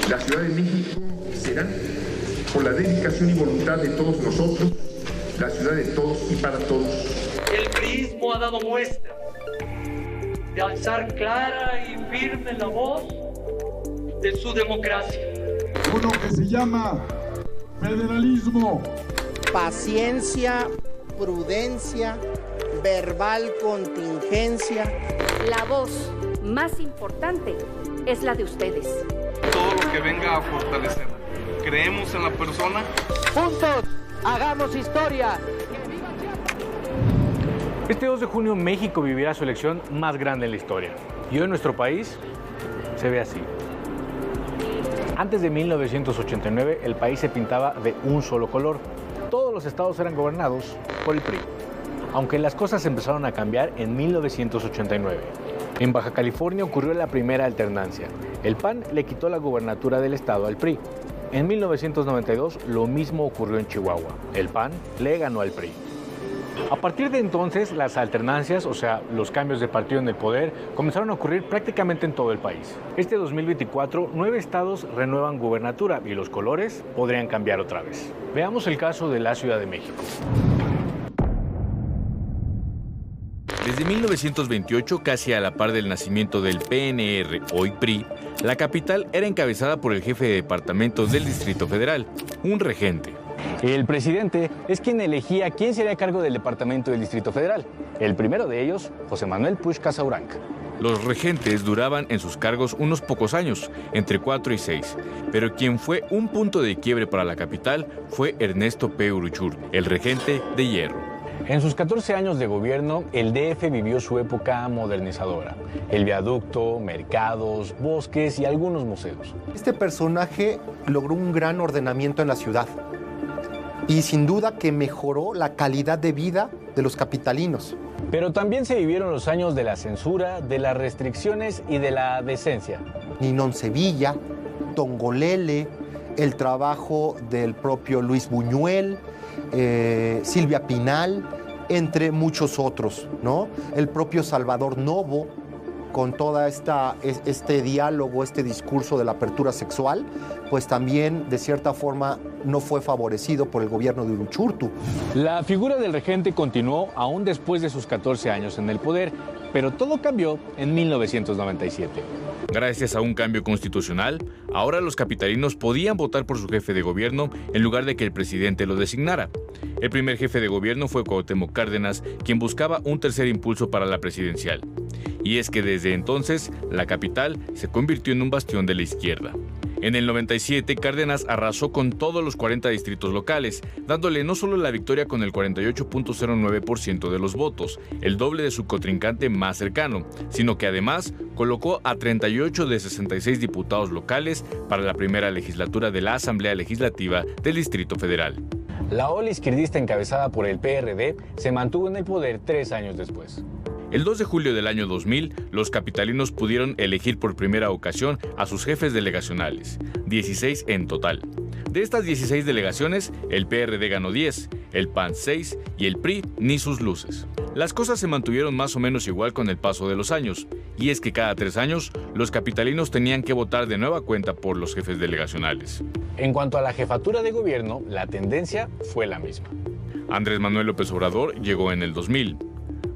La Ciudad de México será, por la dedicación y voluntad de todos nosotros, la ciudad de todos y para todos. El priismo ha dado muestra de alzar clara y firme la voz de su democracia. Uno que se llama federalismo. Paciencia, prudencia, verbal contingencia. La voz más importante es la de ustedes. Todo lo que venga a fortalecer. Creemos en la persona. Juntos, hagamos historia. Este 2 de junio México vivirá su elección más grande en la historia. Y hoy nuestro país se ve así. Antes de 1989 el país se pintaba de un solo color. Todos los estados eran gobernados por el PRI. Aunque las cosas empezaron a cambiar en 1989. En Baja California ocurrió la primera alternancia. El PAN le quitó la gubernatura del estado al PRI. En 1992 lo mismo ocurrió en Chihuahua. El PAN le ganó al PRI. A partir de entonces, las alternancias, o sea, los cambios de partido en el poder, comenzaron a ocurrir prácticamente en todo el país. Este 2024, 9 estados renuevan gubernatura y los colores podrían cambiar otra vez. Veamos el caso de la Ciudad de México. Desde 1928, casi a la par del nacimiento del PNR, hoy PRI, la capital era encabezada por el jefe de departamento del Distrito Federal, un regente. El presidente es quien elegía quién sería a cargo del departamento del Distrito Federal. El primero de ellos, José Manuel Puig Casaubonc. Los regentes duraban en sus cargos unos pocos años, entre 4 y 6, pero quien fue un punto de quiebre para la capital fue Ernesto P. Uruchur, el regente de hierro. En sus 14 años de gobierno, el DF vivió su época modernizadora. El viaducto, mercados, bosques y algunos museos. Este personaje logró un gran ordenamiento en la ciudad y sin duda que mejoró la calidad de vida de los capitalinos. Pero también se vivieron los años de la censura, de las restricciones y de la decencia. Ninón Sevilla, Tongolele, el trabajo del propio Luis Buñuel, Silvia Pinal, entre muchos otros, ¿no? El propio Salvador Novo, con toda este diálogo, este discurso de la apertura sexual, pues también de cierta forma no fue favorecido por el gobierno de Uruchurtu. La figura del regente continuó aún después de sus 14 años en el poder, pero todo cambió en 1997. Gracias a un cambio constitucional, ahora los capitalinos podían votar por su jefe de gobierno en lugar de que el presidente lo designara. El primer jefe de gobierno fue Cuauhtémoc Cárdenas, quien buscaba un tercer impulso para la presidencial. Y es que desde entonces, la capital se convirtió en un bastión de la izquierda. En el 97, Cárdenas arrasó con todos los 40 distritos locales, dándole no solo la victoria con el 48.09% de los votos, el doble de su contrincante más cercano, sino que además colocó a 38 de 66 diputados locales para la primera legislatura de la Asamblea Legislativa del Distrito Federal. La ola izquierdista encabezada por el PRD se mantuvo en el poder 3 años después. El 2 de julio del año 2000, los capitalinos pudieron elegir por primera ocasión a sus jefes delegacionales, 16 en total. De estas 16 delegaciones, el PRD ganó 10, el PAN 6 y el PRI ni sus luces. Las cosas se mantuvieron más o menos igual con el paso de los años, y es que cada 3 años, los capitalinos tenían que votar de nueva cuenta por los jefes delegacionales. En cuanto a la jefatura de gobierno, la tendencia fue la misma. Andrés Manuel López Obrador llegó en el 2000.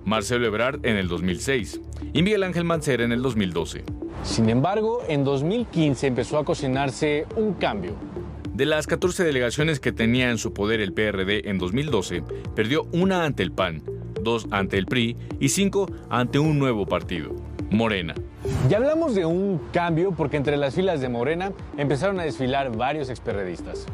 Marcelo Ebrard en el 2006 y Miguel Ángel Mancera en el 2012. Sin embargo, en 2015 empezó a cocinarse un cambio. De las 14 delegaciones que tenía en su poder el PRD en 2012, perdió una ante el PAN, 2 ante el PRI y 5 ante un nuevo partido, Morena. Ya hablamos de un cambio porque entre las filas de Morena empezaron a desfilar varios experredistas.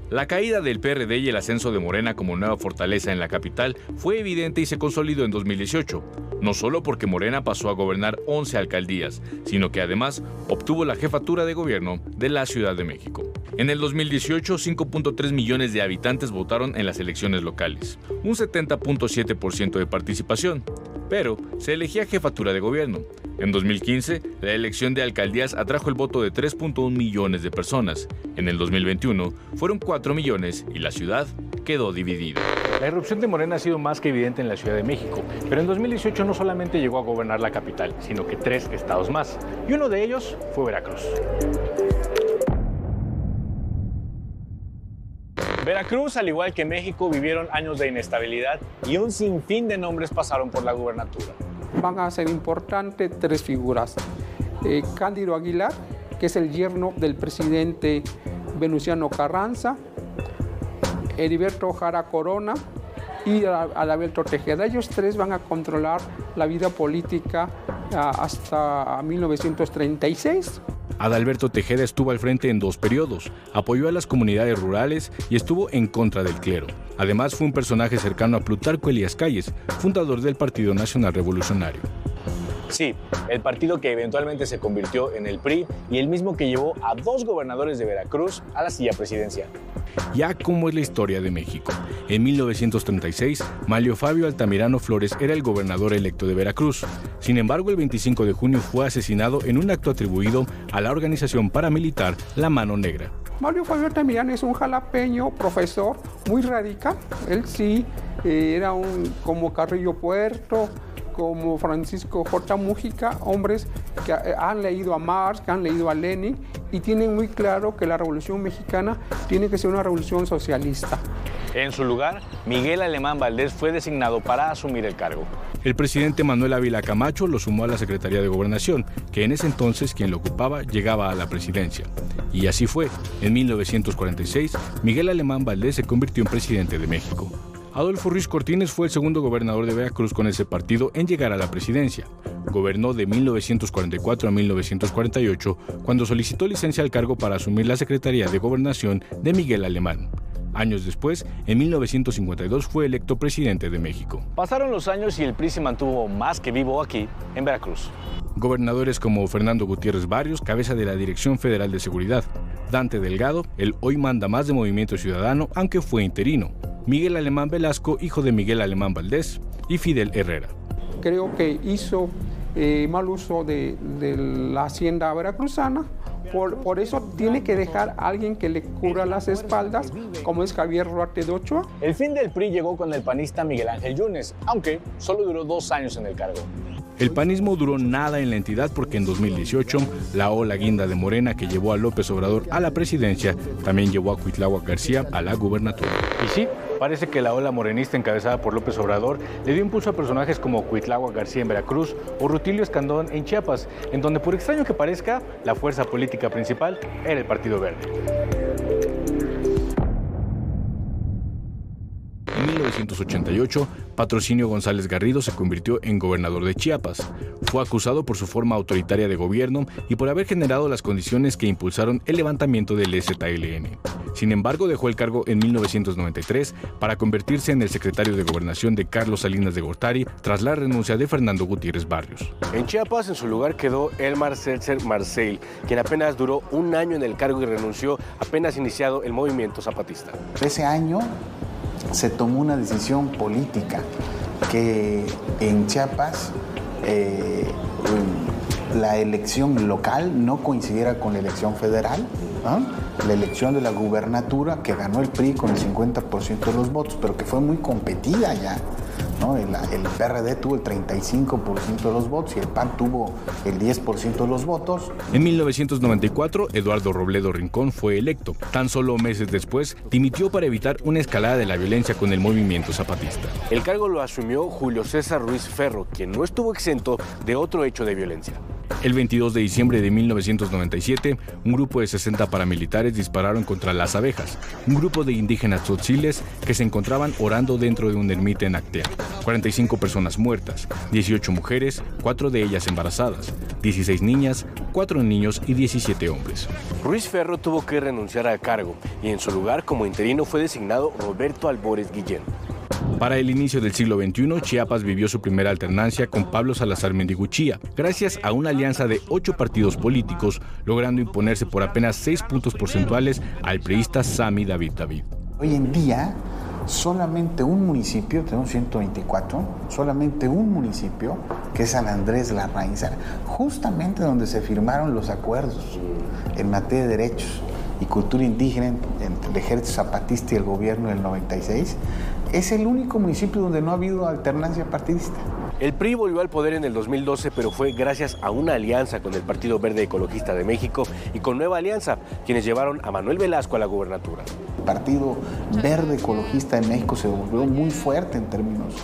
La caída del PRD y el ascenso de Morena como nueva fortaleza en la capital fue evidente y se consolidó en 2018, no solo porque Morena pasó a gobernar 11 alcaldías, sino que además obtuvo la jefatura de gobierno de la Ciudad de México. En el 2018, 5.3 millones de habitantes votaron en las elecciones locales, un 70.7% de participación, pero se elegía jefatura de gobierno. En 2015, la elección de alcaldías atrajo el voto de 3.1 millones de personas. En el 2021, fueron 4 millones y la ciudad quedó dividida. La irrupción de Morena ha sido más que evidente en la Ciudad de México, pero en 2018 no solamente llegó a gobernar la capital, sino que 3 estados más, y uno de ellos fue Veracruz. Veracruz, al igual que México, vivieron años de inestabilidad y un sinfín de nombres pasaron por la gubernatura. Van a ser importantes tres figuras. Cándido Aguilar, que es el yerno del presidente Venustiano Carranza, Heriberto Jara Corona y Adalberto Tejeda. Ellos tres van a controlar la vida política hasta 1936. Adalberto Tejeda estuvo al frente en 2 periodos, apoyó a las comunidades rurales y estuvo en contra del clero. Además, fue un personaje cercano a Plutarco Elías Calles, fundador del Partido Nacional Revolucionario. Sí, el partido que eventualmente se convirtió en el PRI y el mismo que llevó a 2 gobernadores de Veracruz a la silla presidencial. Ya como es la historia de México. En 1936, Manlio Fabio Altamirano Flores era el gobernador electo de Veracruz. Sin embargo, el 25 de junio fue asesinado en un acto atribuido a la organización paramilitar La Mano Negra. Manlio Fabio Altamirano es un jalapeño, profesor, muy radical. Él sí era como Carrillo Puerto, como Francisco J. Mújica, hombres que han leído a Marx, que han leído a Lenin y tienen muy claro que la Revolución Mexicana tiene que ser una revolución socialista. En su lugar, Miguel Alemán Valdés fue designado para asumir el cargo. El presidente Manuel Ávila Camacho lo sumó a la Secretaría de Gobernación, que en ese entonces quien lo ocupaba llegaba a la presidencia. Y así fue. En 1946, Miguel Alemán Valdés se convirtió en presidente de México. Adolfo Ruiz Cortines fue el segundo gobernador de Veracruz con ese partido en llegar a la presidencia. Gobernó de 1944 a 1948, cuando solicitó licencia al cargo para asumir la Secretaría de Gobernación de Miguel Alemán. Años después, en 1952, fue electo presidente de México. Pasaron los años y el PRI se mantuvo más que vivo aquí, en Veracruz. Gobernadores como Fernando Gutiérrez Barrios, cabeza de la Dirección Federal de Seguridad. Dante Delgado, el hoy manda más de Movimiento Ciudadano, aunque fue interino. Miguel Alemán Velasco, hijo de Miguel Alemán Valdés, y Fidel Herrera. Creo que hizo mal uso de la hacienda veracruzana, por eso tiene que dejar a alguien que le cubra las espaldas, como es Javier Ruarte de Ochoa. El fin del PRI llegó con el panista Miguel Ángel Yunes, aunque solo duró 2 años en el cargo. El panismo duró nada en la entidad porque en 2018 la ola guinda de Morena que llevó a López Obrador a la presidencia también llevó a Cuitláhuac García a la gubernatura. Y sí, parece que la ola morenista encabezada por López Obrador le dio impulso a personajes como Cuitláhuac García en Veracruz o Rutilio Escandón en Chiapas, en donde por extraño que parezca, la fuerza política principal era el Partido Verde. En 1988, Patrocinio González Garrido se convirtió en gobernador de Chiapas. Fue acusado por su forma autoritaria de gobierno y por haber generado las condiciones que impulsaron el levantamiento del EZLN. Sin embargo, dejó el cargo en 1993 para convertirse en el secretario de Gobernación de Carlos Salinas de Gortari tras la renuncia de Fernando Gutiérrez Barrios. En Chiapas, en su lugar quedó Elmar Seltzer Marcel, quien apenas duró 1 año en el cargo y renunció apenas iniciado el movimiento zapatista. Ese año se tomó una decisión política que en Chiapas la elección local no coincidiera con la elección federal, ¿no? La elección de la gubernatura que ganó el PRI con el 50% de los votos, pero que fue muy competida ya, ¿no? El PRD tuvo el 35% de los votos y el PAN tuvo el 10% de los votos. En 1994, Eduardo Robledo Rincón fue electo. Tan solo meses después, dimitió para evitar una escalada de la violencia con el movimiento zapatista. El cargo lo asumió Julio César Ruiz Ferro, quien no estuvo exento de otro hecho de violencia. El 22 de diciembre de 1997, un grupo de 60 paramilitares dispararon contra Las Abejas, un grupo de indígenas tzotziles que se encontraban orando dentro de una ermita en Actea. 45 personas muertas, 18 mujeres, 4 de ellas embarazadas, 16 niñas, 4 niños y 17 hombres. Ruiz Ferro tuvo que renunciar al cargo y en su lugar como interino fue designado Roberto Albores Guillén. Para el inicio del siglo XXI, Chiapas vivió su primera alternancia con Pablo Salazar Mendiguchía, gracias a una alianza de 8 partidos políticos, logrando imponerse por apenas 6 puntos porcentuales al priista Sammy David David. Hoy en día, solamente un municipio, tenemos 124, solamente un municipio, que es San Andrés Larraín, justamente donde se firmaron los acuerdos en materia de derechos y cultura indígena entre el ejército zapatista y el gobierno del 96, es el único municipio donde no ha habido alternancia partidista. El PRI volvió al poder en el 2012, pero fue gracias a una alianza con el Partido Verde Ecologista de México y con Nueva Alianza, quienes llevaron a Manuel Velasco a la gubernatura. El Partido Verde Ecologista de México se volvió muy fuerte en términos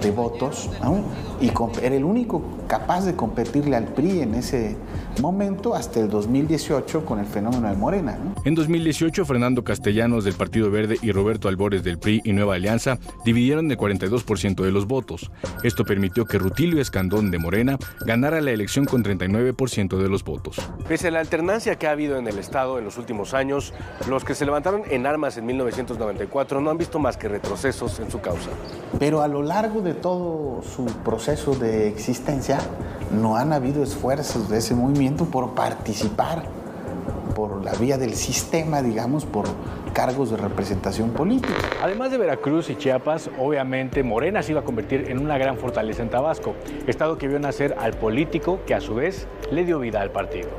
de votos, ¿no? Y era el único capaz de competirle al PRI en ese momento hasta el 2018 con el fenómeno de Morena, ¿no? En 2018, Fernando Castellanos del Partido Verde y Roberto Albores del PRI y Nueva Alianza dividieron el 42% de los votos. Esto permitió que Rutilio Escandón de Morena ganara la elección con 39% de los votos. Pese a la alternancia que ha habido en el Estado en los últimos años, los que se levantaron en armas en 1994 no han visto más que retrocesos en su causa. Pero a lo largo de todo su proceso de existencia, no han habido esfuerzos de ese movimiento por participar por la vía del sistema, digamos, por cargos de representación política. Además de Veracruz y Chiapas, obviamente Morena se iba a convertir en una gran fortaleza en Tabasco, estado que vio nacer al político que a su vez le dio vida al partido.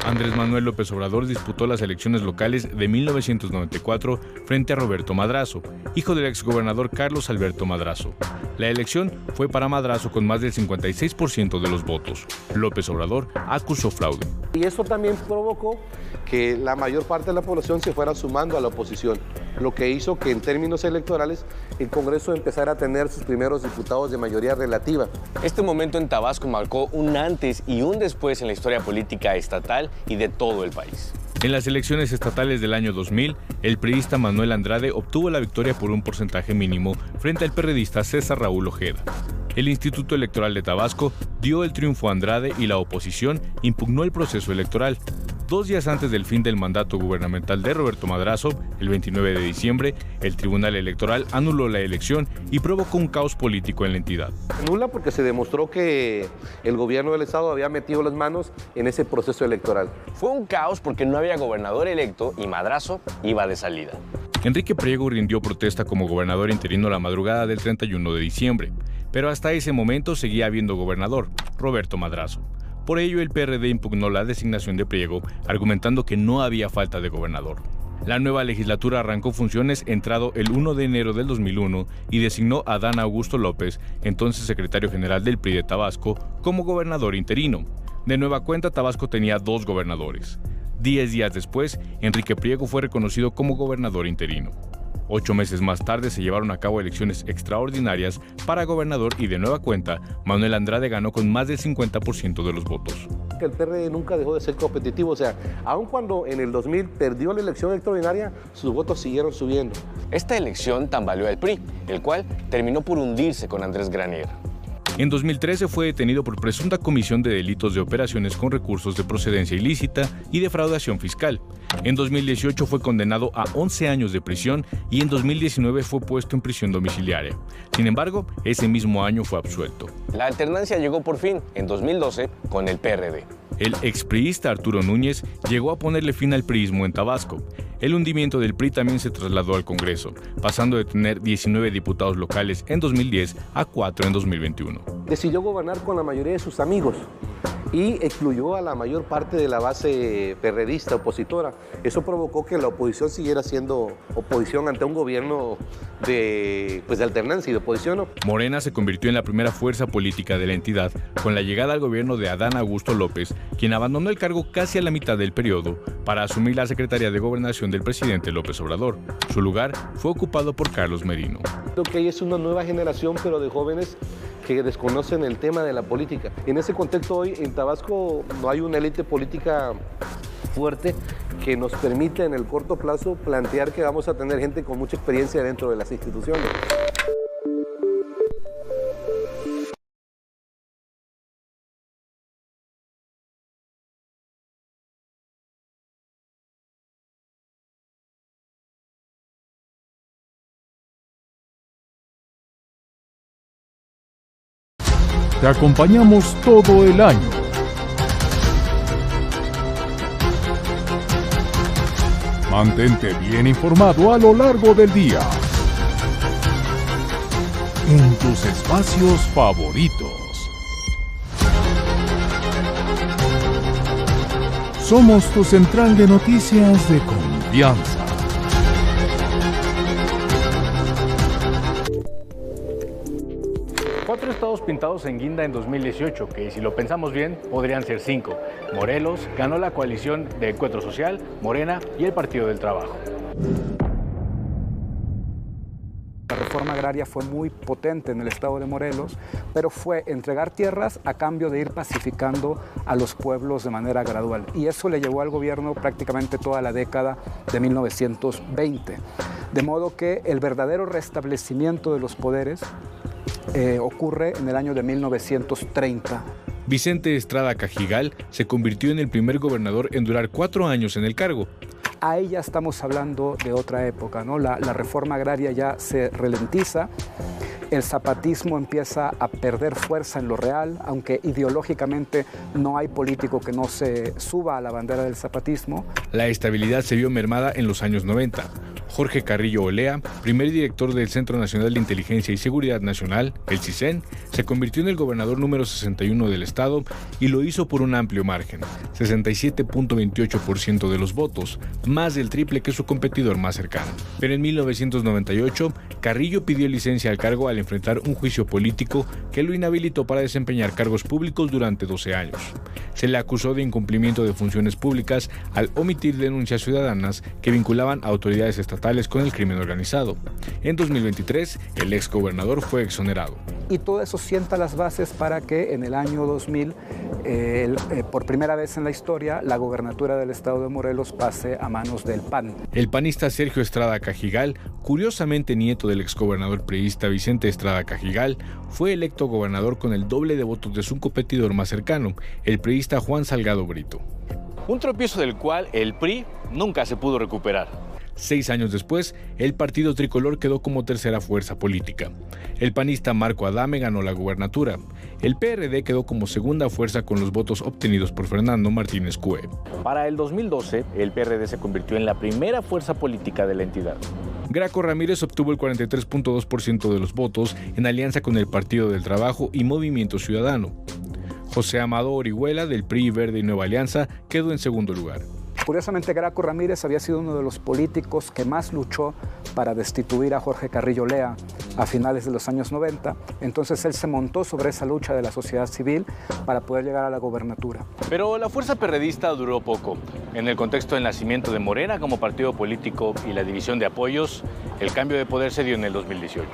Andrés Manuel López Obrador disputó las elecciones locales de 1994 frente a Roberto Madrazo, hijo del exgobernador Carlos Alberto Madrazo. La elección fue para Madrazo con más del 56% de los votos. López Obrador acusó fraude. Y eso también provocó que la mayor parte de la población se fuera sumando a la oposición, lo que hizo que en términos electorales el Congreso empezara a tener sus primeros diputados de mayoría relativa. Este momento en Tabasco marcó un antes y un después en la historia política estatal y de todo el país. En las elecciones estatales del año 2000, el priista Manuel Andrade obtuvo la victoria por un porcentaje mínimo frente al perredista César Raúl Ojeda. El Instituto Electoral de Tabasco dio el triunfo a Andrade y la oposición impugnó el proceso electoral. 2 días antes del fin del mandato gubernamental de Roberto Madrazo, el 29 de diciembre, el Tribunal Electoral anuló la elección y provocó un caos político en la entidad. Anula porque se demostró que el gobierno del Estado había metido las manos en ese proceso electoral. Fue un caos porque no había gobernador electo y Madrazo iba de salida. Enrique Priego rindió protesta como gobernador interino la madrugada del 31 de diciembre, pero hasta ese momento seguía habiendo gobernador, Roberto Madrazo. Por ello, el PRD impugnó la designación de Priego, argumentando que no había falta de gobernador. La nueva legislatura arrancó funciones entrado el 1 de enero del 2001 y designó a Adán Augusto López, entonces secretario general del PRI de Tabasco, como gobernador interino. De nueva cuenta, Tabasco tenía 2 gobernadores. 10 días después, Enrique Priego fue reconocido como gobernador interino. 8 meses más tarde se llevaron a cabo elecciones extraordinarias para gobernador y de nueva cuenta, Manuel Andrade ganó con más del 50% de los votos. El PRD nunca dejó de ser competitivo, o sea, aun cuando en el 2000 perdió la elección extraordinaria, sus votos siguieron subiendo. Esta elección tambaleó al PRI, el cual terminó por hundirse con Andrés Granier. En 2013 fue detenido por presunta comisión de delitos de operaciones con recursos de procedencia ilícita y defraudación fiscal. En 2018 fue condenado a 11 años de prisión y en 2019 fue puesto en prisión domiciliaria. Sin embargo, ese mismo año fue absuelto. La alternancia llegó por fin, en 2012, con el PRD. El expriista Arturo Núñez llegó a ponerle fin al priismo en Tabasco. El hundimiento del PRI también se trasladó al Congreso, pasando de tener 19 diputados locales en 2010 a 4 en 2021. Decidió gobernar con la mayoría de sus amigos y excluyó a la mayor parte de la base perredista, opositora. Eso provocó que la oposición siguiera siendo oposición ante un gobierno de alternancia y de oposición. Morena se convirtió en la primera fuerza política de la entidad con la llegada al gobierno de Adán Augusto López, quien abandonó el cargo casi a la mitad del periodo para asumir la Secretaría de Gobernación del presidente López Obrador. Su lugar fue ocupado por Carlos Merino. Lo que hay es una nueva generación, pero de jóvenes que desconocen el tema de la política. En ese contexto hoy en Tabasco no hay una élite política fuerte que nos permita en el corto plazo plantear que vamos a tener gente con mucha experiencia dentro de las instituciones. Te acompañamos todo el año. Mantente bien informado a lo largo del día. En tus espacios favoritos. Somos tu central de noticias de confianza. pintados en guinda en 2018, que si lo pensamos bien, podrían ser 5. Morelos ganó la coalición de Encuentro Social, Morena y el Partido del Trabajo. La reforma agraria fue muy potente en el estado de Morelos, pero fue entregar tierras a cambio de ir pacificando a los pueblos de manera gradual. Y eso le llevó al gobierno prácticamente toda la década de 1920. De modo que el verdadero restablecimiento de los poderes ocurre en el año de 1930. Vicente Estrada Cajigal se convirtió en el primer gobernador en durar 4 años en el cargo. Ahí ya estamos hablando de otra época, ¿no? La reforma agraria ya se ralentiza, el zapatismo empieza a perder fuerza en lo real, aunque ideológicamente no hay político que no se suba a la bandera del zapatismo. La estabilidad se vio mermada en los años 90. Jorge Carrillo Olea, primer director del Centro Nacional de Inteligencia y Seguridad Nacional, el CISEN, se convirtió en el gobernador número 61 del estado y lo hizo por un amplio margen, 67.28% de los votos, más del triple que su competidor más cercano. Pero en 1998, Carrillo pidió licencia al cargo al enfrentar un juicio político que lo inhabilitó para desempeñar cargos públicos durante 12 años. Se le acusó de incumplimiento de funciones públicas al omitir denuncias ciudadanas que vinculaban a autoridades estatales con el crimen organizado. En 2023, el exgobernador fue exonerado. Y todo eso sienta las bases para que en el año 2000, por primera vez en la historia, la gobernatura del estado de Morelos pase a manos del PAN. El panista Sergio Estrada Cajigal, curiosamente nieto del exgobernador priista Vicente Estrada Cajigal, fue electo gobernador con el doble de votos de su competidor más cercano, el priista Juan Salgado Brito. Un tropiezo del cual el PRI nunca se pudo recuperar. 6 años después, el partido tricolor quedó como tercera fuerza política. El panista Marco Adame ganó la gubernatura. El PRD quedó como segunda fuerza con los votos obtenidos por Fernando Martínez Cue. Para el 2012, el PRD se convirtió en la primera fuerza política de la entidad. Graco Ramírez obtuvo el 43.2% de los votos en alianza con el Partido del Trabajo y Movimiento Ciudadano. José Amado Orihuela, del PRI Verde y Nueva Alianza, quedó en segundo lugar. Curiosamente, Graco Ramírez había sido uno de los políticos que más luchó para destituir a Jorge Carrillo Olea a finales de los años 90. Entonces él se montó sobre esa lucha de la sociedad civil para poder llegar a la gobernatura. Pero la fuerza perredista duró poco. En el contexto del nacimiento de Morena como partido político y la división de apoyos, el cambio de poder se dio en el 2018.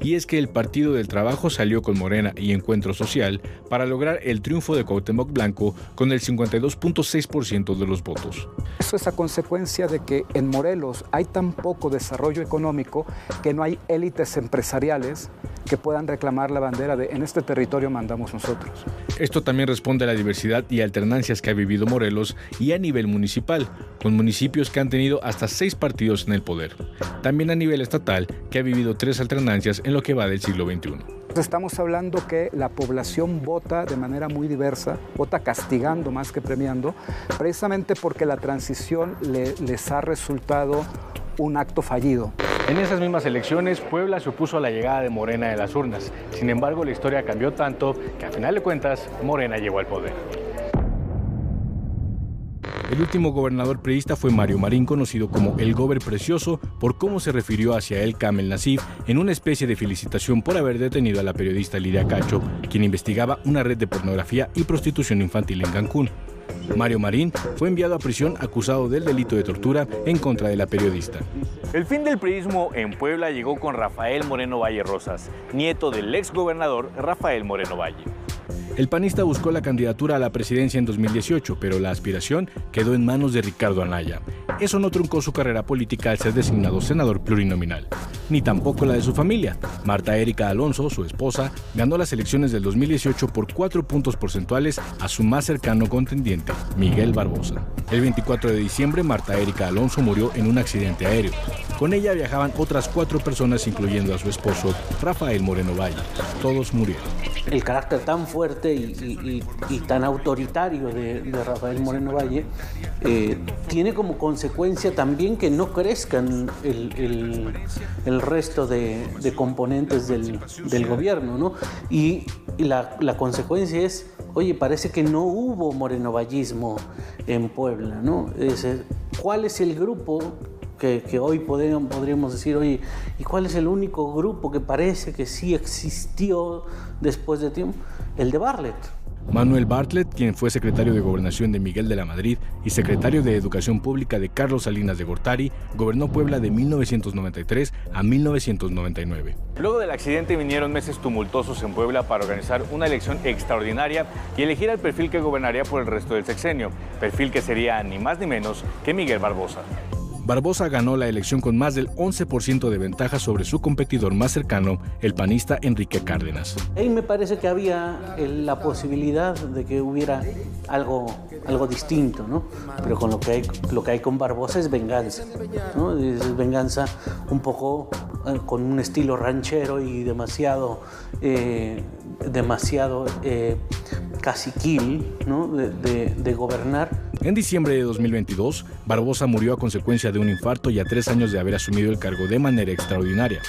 Y es que el Partido del Trabajo salió con Morena y Encuentro Social para lograr el triunfo de Cuauhtémoc Blanco con el 52.6% de los votos. Eso es a consecuencia de que en Morelos hay tan poco desarrollo económico que no hay élites empresariales que puedan reclamar la bandera de en este territorio mandamos nosotros. Esto también responde a la diversidad y alternancias que ha vivido Morelos y a nivel municipal, con municipios que han tenido hasta 6 partidos en el poder. También a nivel estatal, que ha vivido 3 alternancias en lo que va del siglo XXI. Estamos hablando que la población vota de manera muy diversa, vota castigando más que premiando, precisamente porque la transición les ha resultado un acto fallido. En esas mismas elecciones, Puebla se opuso a la llegada de Morena en las urnas. Sin embargo, la historia cambió tanto que a final de cuentas, Morena llegó al poder. El último gobernador priista fue Mario Marín, conocido como el Gober Precioso, por cómo se refirió hacia él Kamel Nasif en una especie de felicitación por haber detenido a la periodista Lidia Cacho, quien investigaba una red de pornografía y prostitución infantil en Cancún. Mario Marín fue enviado a prisión acusado del delito de tortura en contra de la periodista. El fin del priismo en Puebla llegó con Rafael Moreno Valle Rosas, nieto del exgobernador Rafael Moreno Valle. El panista buscó la candidatura a la presidencia en 2018, pero la aspiración quedó en manos de Ricardo Anaya. Eso no truncó su carrera política al ser designado senador plurinominal, ni tampoco la de su familia. Marta Erika Alonso, su esposa, ganó las elecciones del 2018 por 4 puntos porcentuales a su más cercano contendiente, Miguel Barbosa. El 24 de diciembre, Marta Erika Alonso murió en un accidente aéreo. Con ella viajaban otras 4 personas, incluyendo a su esposo, Rafael Moreno Valle. Todos murieron. El carácter tan fuerte y tan autoritario de Rafael Moreno Valle tiene como consecuencia también que no crezcan el resto de componentes del gobierno, ¿no? Y la consecuencia es, oye, parece que no hubo morenovallismo en Puebla, ¿no? ¿Cuál es el grupo que hoy podríamos decir, oye, ¿y cuál es el único grupo que parece que sí existió después de tiempo? El de Bartlett. Manuel Bartlett, quien fue secretario de Gobernación de Miguel de la Madrid y secretario de Educación Pública de Carlos Salinas de Gortari, gobernó Puebla de 1993 a 1999. Luego del accidente vinieron meses tumultuosos en Puebla para organizar una elección extraordinaria y elegir al perfil que gobernaría por el resto del sexenio, perfil que sería ni más ni menos que Miguel Barbosa. Barbosa ganó la elección con más del 11% de ventaja sobre su competidor más cercano, el panista Enrique Cárdenas. Ahí me parece que había la posibilidad de que hubiera algo distinto, ¿no? Pero con lo que hay con Barbosa es venganza, ¿no? Es venganza un poco con un estilo ranchero y demasiado caciquil, ¿no? de gobernar. En diciembre de 2022, Barbosa murió a consecuencia de un infarto y a 3 años de haber asumido el cargo de manera extraordinaria.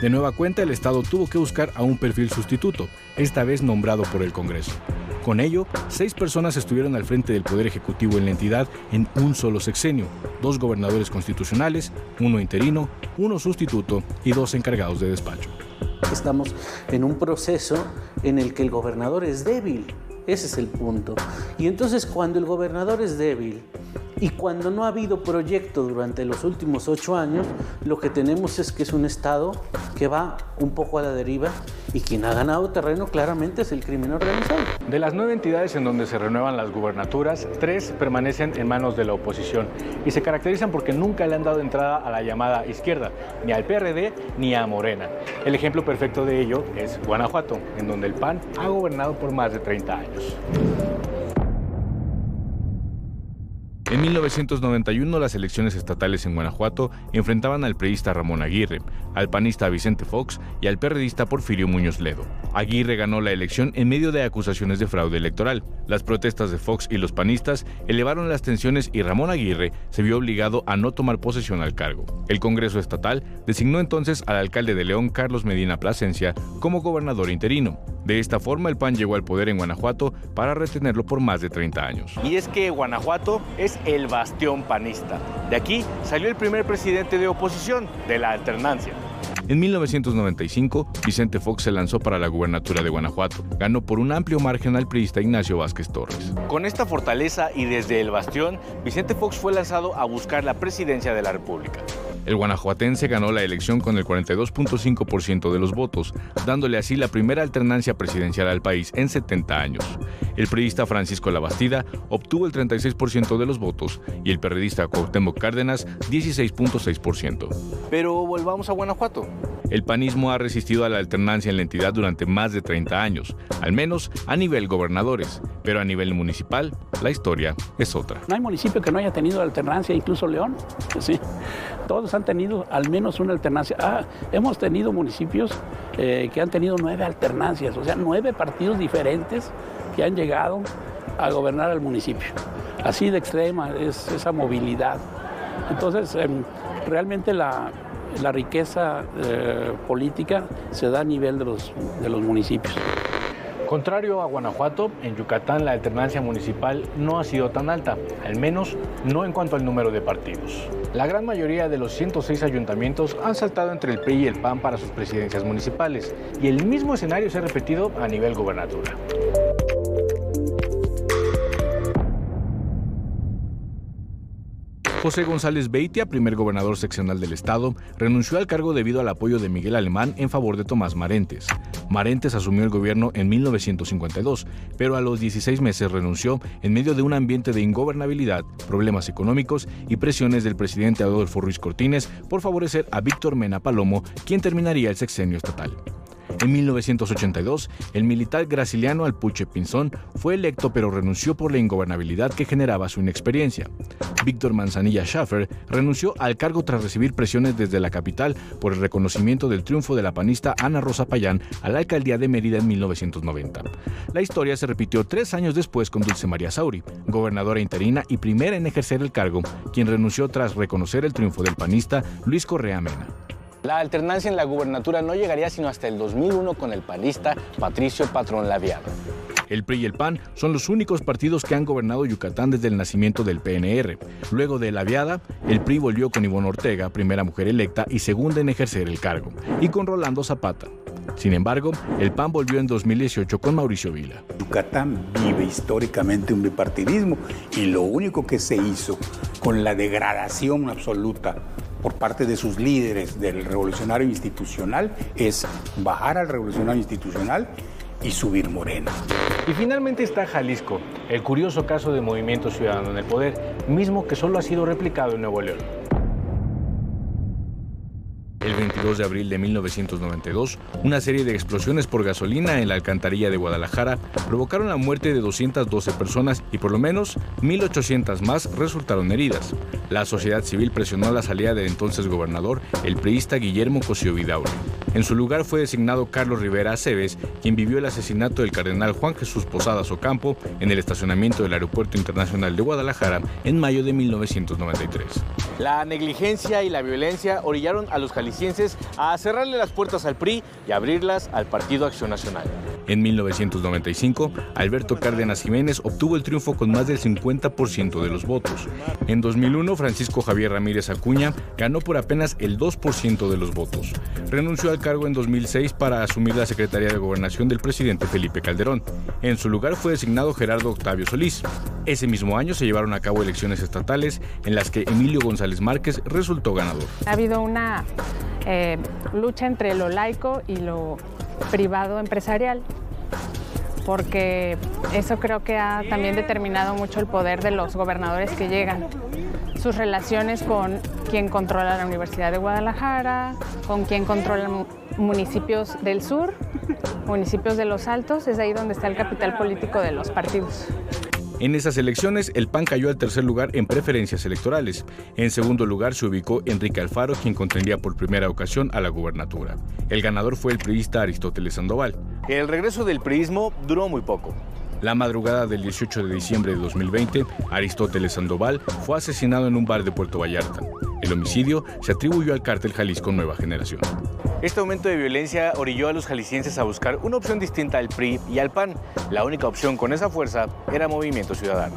De nueva cuenta, el Estado tuvo que buscar a un perfil sustituto, esta vez nombrado por el Congreso. Con ello, 6 personas estuvieron al frente del Poder Ejecutivo en la entidad en un solo sexenio: 2 gobernadores constitucionales, 1 interino, 1 sustituto y 2 encargados de despacho. Estamos en un proceso en el que el gobernador es débil. Ese es el punto. Y entonces cuando el gobernador es débil y cuando no ha habido proyecto durante los últimos 8 años, lo que tenemos es que es un Estado que va un poco a la deriva y quien ha ganado terreno claramente es el crimen organizado. De las 9 entidades en donde se renuevan las gubernaturas, 3 permanecen en manos de la oposición y se caracterizan porque nunca le han dado entrada a la llamada izquierda, ni al PRD ni a Morena. El ejemplo perfecto de ello es Guanajuato, en donde el PAN ha gobernado por más de 30 años. En 1991, las elecciones estatales en Guanajuato enfrentaban al priista Ramón Aguirre, al panista Vicente Fox y al perredista Porfirio Muñoz Ledo. Aguirre ganó la elección en medio de acusaciones de fraude electoral. Las protestas de Fox y los panistas elevaron las tensiones y Ramón Aguirre se vio obligado a no tomar posesión al cargo. El Congreso Estatal designó entonces al alcalde de León, Carlos Medina Plasencia, como gobernador interino. De esta forma, el PAN llegó al poder en Guanajuato para retenerlo por más de 30 años. Y es que Guanajuato es el bastión panista. De aquí salió el primer presidente de oposición, de la alternancia. En 1995, Vicente Fox se lanzó para la gubernatura de Guanajuato. Ganó por un amplio margen al priista Ignacio Vázquez Torres. Con esta fortaleza y desde el bastión, Vicente Fox fue lanzado a buscar la presidencia de la República. El guanajuatense ganó la elección con el 42.5% de los votos, dándole así la primera alternancia presidencial al país en 70 años. El priista Francisco Labastida obtuvo el 36% de los votos y el perredista Cuauhtémoc Cárdenas 16.6%. Pero volvamos a Guanajuato. El panismo ha resistido a la alternancia en la entidad durante más de 30 años, al menos a nivel gobernadores, pero a nivel municipal, la historia es otra. No hay municipio que no haya tenido alternancia, incluso León, sí. Todos han tenido al menos una alternancia. Hemos tenido municipios que han tenido 9 alternancias, o sea, 9 partidos diferentes que han llegado a gobernar al municipio. Así de extrema es esa movilidad. Entonces, realmente la riqueza política se da a nivel de los municipios. Contrario a Guanajuato, en Yucatán la alternancia municipal no ha sido tan alta, al menos no en cuanto al número de partidos. La gran mayoría de los 106 ayuntamientos han saltado entre el PRI y el PAN para sus presidencias municipales, y el mismo escenario se ha repetido a nivel gobernatura. José González Beitia, primer gobernador seccional del estado, renunció al cargo debido al apoyo de Miguel Alemán en favor de Tomás Marentes. Marentes asumió el gobierno en 1952, pero a los 16 meses renunció en medio de un ambiente de ingobernabilidad, problemas económicos y presiones del presidente Adolfo Ruiz Cortines por favorecer a Víctor Mena Palomo, quien terminaría el sexenio estatal. En 1982, el militar Graciliano Alpuche Pinzón fue electo pero renunció por la ingobernabilidad que generaba su inexperiencia. Víctor Manzanilla Schaffer renunció al cargo tras recibir presiones desde la capital por el reconocimiento del triunfo de la panista Ana Rosa Payán a la alcaldía de Mérida en 1990. La historia se repitió 3 años después con Dulce María Sauri, gobernadora interina y primera en ejercer el cargo, quien renunció tras reconocer el triunfo del panista Luis Correa Mena. La alternancia en la gubernatura no llegaría sino hasta el 2001 con el panista Patricio Patrón Laviado. El PRI y el PAN son los únicos partidos que han gobernado Yucatán desde el nacimiento del PNR. Luego de la Viada, el PRI volvió con Ivonne Ortega, primera mujer electa y segunda en ejercer el cargo, y con Rolando Zapata. Sin embargo, el PAN volvió en 2018 con Mauricio Vila. Yucatán vive históricamente un bipartidismo y lo único que se hizo con la degradación absoluta por parte de sus líderes del revolucionario institucional es bajar al revolucionario institucional y subir Morena. Y finalmente está Jalisco, el curioso caso de Movimiento Ciudadano en el poder, mismo que solo ha sido replicado en Nuevo León. El 22 de abril de 1992, una serie de explosiones por gasolina en la alcantarilla de Guadalajara provocaron la muerte de 212 personas y por lo menos 1,800 más resultaron heridas. La sociedad civil presionó la salida del entonces gobernador, el priista Guillermo Cosío Vidaurre. En su lugar fue designado Carlos Rivera Aceves, quien vivió el asesinato del cardenal Juan Jesús Posadas Ocampo en el estacionamiento del Aeropuerto Internacional de Guadalajara en mayo de 1993. La negligencia y la violencia orillaron a los jaliscienses a cerrarle las puertas al PRI y abrirlas al Partido Acción Nacional. En 1995, Alberto Cárdenas Jiménez obtuvo el triunfo con más del 50% de los votos. En 2001, Francisco Javier Ramírez Acuña ganó por apenas el 2% de los votos. Renunció al cargo en 2006 para asumir la Secretaría de Gobernación del presidente Felipe Calderón. En su lugar fue designado Gerardo Octavio Solís. Ese mismo año se llevaron a cabo elecciones estatales en las que Emilio González Márquez resultó ganador. Ha habido una lucha entre lo laico y lo privado empresarial, porque eso creo que ha también determinado mucho el poder de los gobernadores que llegan. Sus relaciones con quien controla la Universidad de Guadalajara, con quien controla municipios del sur, municipios de los Altos, es ahí donde está el capital político de los partidos. En esas elecciones, el PAN cayó al tercer lugar en preferencias electorales. En segundo lugar se ubicó Enrique Alfaro, quien contendía por primera ocasión a la gubernatura. El ganador fue el priista Aristóteles Sandoval. El regreso del priismo duró muy poco. La madrugada del 18 de diciembre de 2020, Aristóteles Sandoval fue asesinado en un bar de Puerto Vallarta. El homicidio se atribuyó al cártel Jalisco Nueva Generación. Este aumento de violencia orilló a los jaliscienses a buscar una opción distinta al PRI y al PAN. La única opción con esa fuerza era Movimiento Ciudadano.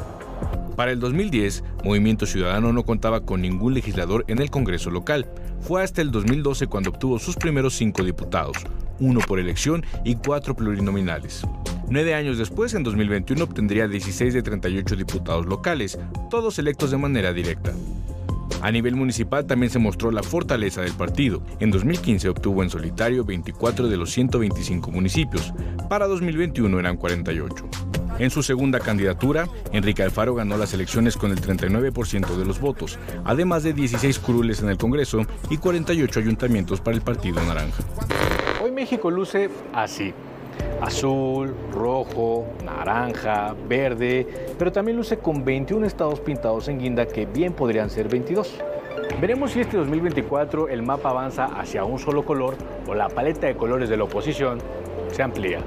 Para el 2010, Movimiento Ciudadano no contaba con ningún legislador en el Congreso local. Fue hasta el 2012 cuando obtuvo sus primeros 5 diputados, 1 por elección y 4 plurinominales. 9 años después, en 2021, obtendría 16 de 38 diputados locales, todos electos de manera directa. A nivel municipal también se mostró la fortaleza del partido. En 2015 obtuvo en solitario 24 de los 125 municipios. Para 2021 eran 48. En su segunda candidatura, Enrique Alfaro ganó las elecciones con el 39% de los votos, además de 16 curules en el Congreso y 48 ayuntamientos para el Partido Naranja. Hoy México luce así. Azul, rojo, naranja, verde, pero también luce con 21 estados pintados en guinda que bien podrían ser 22. Veremos si este 2024 el mapa avanza hacia un solo color o la paleta de colores de la oposición se amplía.